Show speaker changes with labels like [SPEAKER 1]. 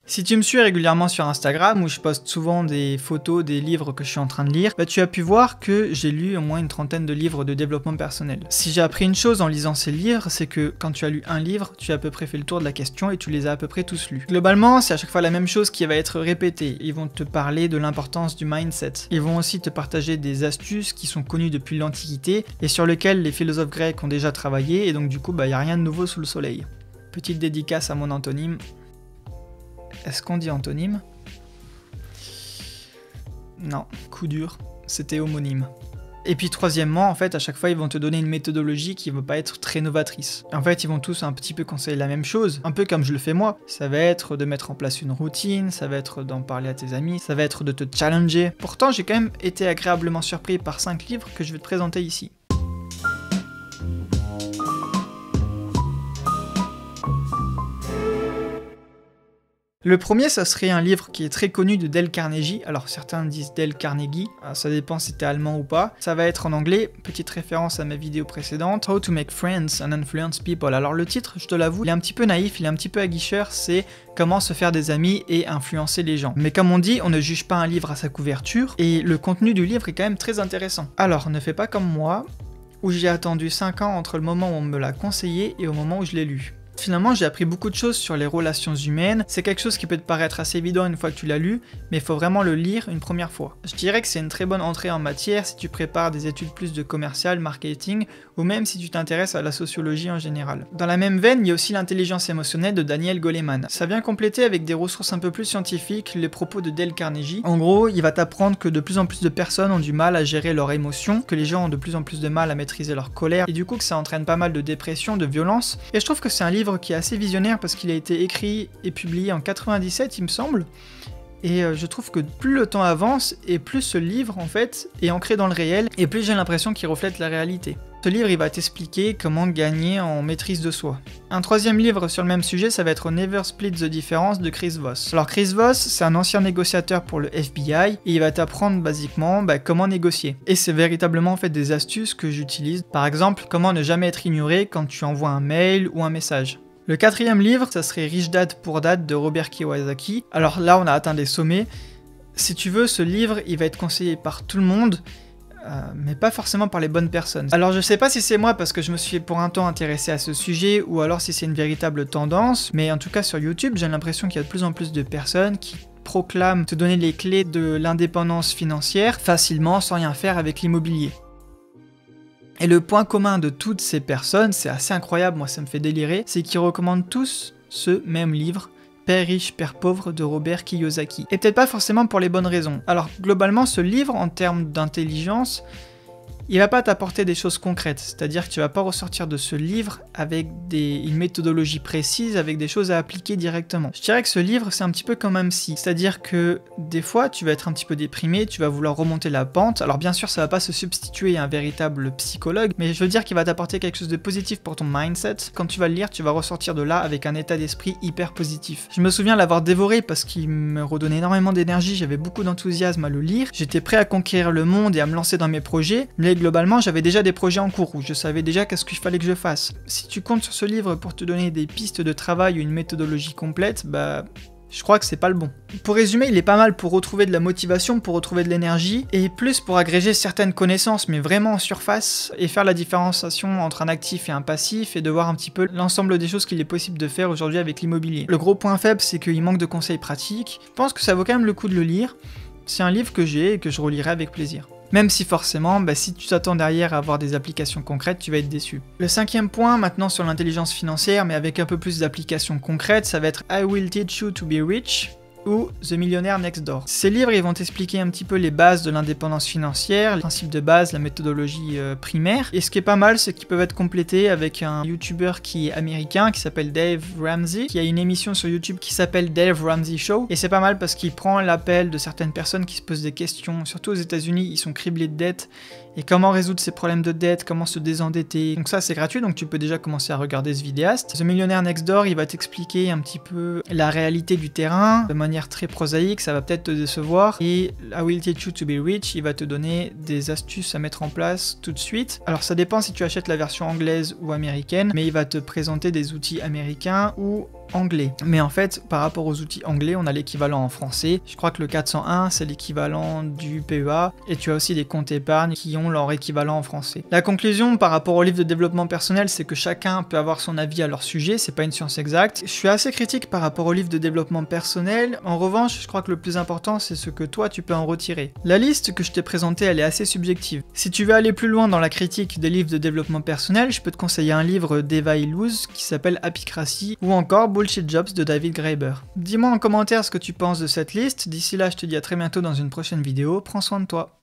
[SPEAKER 1] Si tu me suis régulièrement sur Instagram, où je poste souvent des photos des livres que je suis en train de lire, tu as pu voir que j'ai lu au moins une trentaine de livres de développement personnel. Si j'ai appris une chose en lisant ces livres, c'est que quand tu as lu un livre, tu as à peu près fait le tour de la question et tu les as à peu près tous lus. Globalement, c'est à chaque fois la même chose qui va être répétée. Ils vont te parler de l'importance du mindset. Ils vont aussi te partager des astuces qui sont connues depuis l'Antiquité et sur lesquelles les philosophes grecs ont déjà travaillé, et donc du coup, il n'y a rien de nouveau sous le soleil. Petite dédicace à mon antonyme. Est-ce qu'on dit antonyme? Non, coup dur, c'était homonyme. Et puis troisièmement, en fait, à chaque fois, ils vont te donner une méthodologie qui ne va pas être très novatrice. En fait, ils vont tous un petit peu conseiller la même chose, un peu comme je le fais moi. Ça va être de mettre en place une routine, ça va être d'en parler à tes amis, ça va être de te challenger. Pourtant, j'ai quand même été agréablement surpris par 5 livres que je vais te présenter ici. Le premier, ça serait un livre qui est très connu de Dale Carnegie. Alors certains disent Dale Carnegie, ça dépend si t'es allemand ou pas. Ça va être en anglais, petite référence à ma vidéo précédente, How to Make Friends and Influence People. Alors le titre, je te l'avoue, il est un petit peu naïf, il est un petit peu aguicheur, c'est comment se faire des amis et influencer les gens. Mais comme on dit, on ne juge pas un livre à sa couverture, et le contenu du livre est quand même très intéressant. Alors ne fais pas comme moi, où j'ai attendu 5 ans entre le moment où on me l'a conseillé et au moment où je l'ai lu. Finalement, j'ai appris beaucoup de choses sur les relations humaines. C'est quelque chose qui peut te paraître assez évident une fois que tu l'as lu, mais il faut vraiment le lire une première fois. Je dirais que c'est une très bonne entrée en matière si tu prépares des études plus de commercial, marketing, ou même si tu t'intéresses à la sociologie en général. Dans la même veine, il y a aussi l'intelligence émotionnelle de Daniel Goleman. Ça vient compléter avec des ressources un peu plus scientifiques les propos de Dale Carnegie. En gros, il va t'apprendre que de plus en plus de personnes ont du mal à gérer leurs émotions, que les gens ont de plus en plus de mal à maîtriser leur colère, et du coup que ça entraîne pas mal de dépression, de violence. Et je trouve que c'est un livre qui est assez visionnaire parce qu'il a été écrit et publié en 97, il me semble. Et je trouve que plus le temps avance et plus ce livre en fait est ancré dans le réel et plus j'ai l'impression qu'il reflète la réalité. Ce livre il va t'expliquer comment gagner en maîtrise de soi. Un troisième livre sur le même sujet, ça va être Never Split the Difference de Chris Voss. Alors Chris Voss, c'est un ancien négociateur pour le FBI et il va t'apprendre basiquement comment négocier. Et c'est véritablement en fait des astuces que j'utilise. Par exemple, comment ne jamais être ignoré quand tu envoies un mail ou un message. Le quatrième livre, ça serait Rich Dad Poor Dad de Robert Kiyosaki. Alors là, on a atteint des sommets. Si tu veux, ce livre, il va être conseillé par tout le monde, mais pas forcément par les bonnes personnes. Alors je sais pas si c'est moi parce que je me suis pour un temps intéressé à ce sujet, ou alors si c'est une véritable tendance, mais en tout cas sur YouTube, j'ai l'impression qu'il y a de plus en plus de personnes qui proclament te donner les clés de l'indépendance financière facilement sans rien faire avec l'immobilier. Et le point commun de toutes ces personnes, c'est assez incroyable, moi ça me fait délirer, c'est qu'ils recommandent tous ce même livre, Père riche, Père pauvre de Robert Kiyosaki. Et peut-être pas forcément pour les bonnes raisons. Alors globalement, ce livre, en termes d'intelligence, il va pas t'apporter des choses concrètes, c'est-à-dire que tu vas pas ressortir de ce livre avec une méthodologie précise, avec des choses à appliquer directement. Je dirais que ce livre, c'est un petit peu comme un psy, c'est-à-dire que des fois, tu vas être un petit peu déprimé, tu vas vouloir remonter la pente. Alors bien sûr, ça va pas se substituer à un véritable psychologue, mais je veux dire qu'il va t'apporter quelque chose de positif pour ton mindset. Quand tu vas le lire, tu vas ressortir de là avec un état d'esprit hyper positif. Je me souviens l'avoir dévoré parce qu'il me redonnait énormément d'énergie, j'avais beaucoup d'enthousiasme à le lire, j'étais prêt à conquérir le monde et à me lancer dans mes projets, mais globalement, j'avais déjà des projets en cours où je savais déjà qu'est-ce qu'il fallait que je fasse. Si tu comptes sur ce livre pour te donner des pistes de travail ou une méthodologie complète, je crois que c'est pas le bon. Pour résumer, il est pas mal pour retrouver de la motivation, pour retrouver de l'énergie, et plus pour agréger certaines connaissances, mais vraiment en surface, et faire la différenciation entre un actif et un passif, et de voir un petit peu l'ensemble des choses qu'il est possible de faire aujourd'hui avec l'immobilier. Le gros point faible, c'est qu'il manque de conseils pratiques. Je pense que ça vaut quand même le coup de le lire. C'est un livre que j'ai et que je relirai avec plaisir. Même si forcément, si tu t'attends derrière à avoir des applications concrètes, tu vas être déçu. Le cinquième point, maintenant sur l'intelligence financière, mais avec un peu plus d'applications concrètes, ça va être I Will Teach You to Be Rich ou The Millionaire Next Door. Ces livres, ils vont t'expliquer un petit peu les bases de l'indépendance financière, les principes de base, la méthodologie primaire. Et ce qui est pas mal, c'est qu'ils peuvent être complétés avec un YouTuber qui est américain, qui s'appelle Dave Ramsey, qui a une émission sur YouTube qui s'appelle Dave Ramsey Show. Et c'est pas mal parce qu'il prend l'appel de certaines personnes qui se posent des questions, surtout aux États-Unis, ils sont criblés de dettes. Et comment résoudre ces problèmes de dette, comment se désendetter. Donc ça c'est gratuit, donc tu peux déjà commencer à regarder ce vidéaste. The Millionaire Next Door, il va t'expliquer un petit peu la réalité du terrain, de manière très prosaïque, ça va peut-être te décevoir. Et I Will Teach You to Be Rich, il va te donner des astuces à mettre en place tout de suite. Alors ça dépend si tu achètes la version anglaise ou américaine, mais il va te présenter des outils américains ou anglais. Mais en fait, par rapport aux outils anglais, on a l'équivalent en français. Je crois que le 401, c'est l'équivalent du PEA, et tu as aussi des comptes épargne qui ont leur équivalent en français. La conclusion par rapport au livre de développement personnel, c'est que chacun peut avoir son avis à leur sujet, c'est pas une science exacte. Je suis assez critique par rapport au livre de développement personnel. En revanche, je crois que le plus important, c'est ce que toi tu peux en retirer. La liste que je t'ai présentée, elle est assez subjective. Si tu veux aller plus loin dans la critique des livres de développement personnel, je peux te conseiller un livre d'Eva Illouz qui s'appelle Happycracy ou encore Bullshit Jobs de David Graeber. Dis-moi en commentaire ce que tu penses de cette liste. D'ici là, je te dis à très bientôt dans une prochaine vidéo. Prends soin de toi.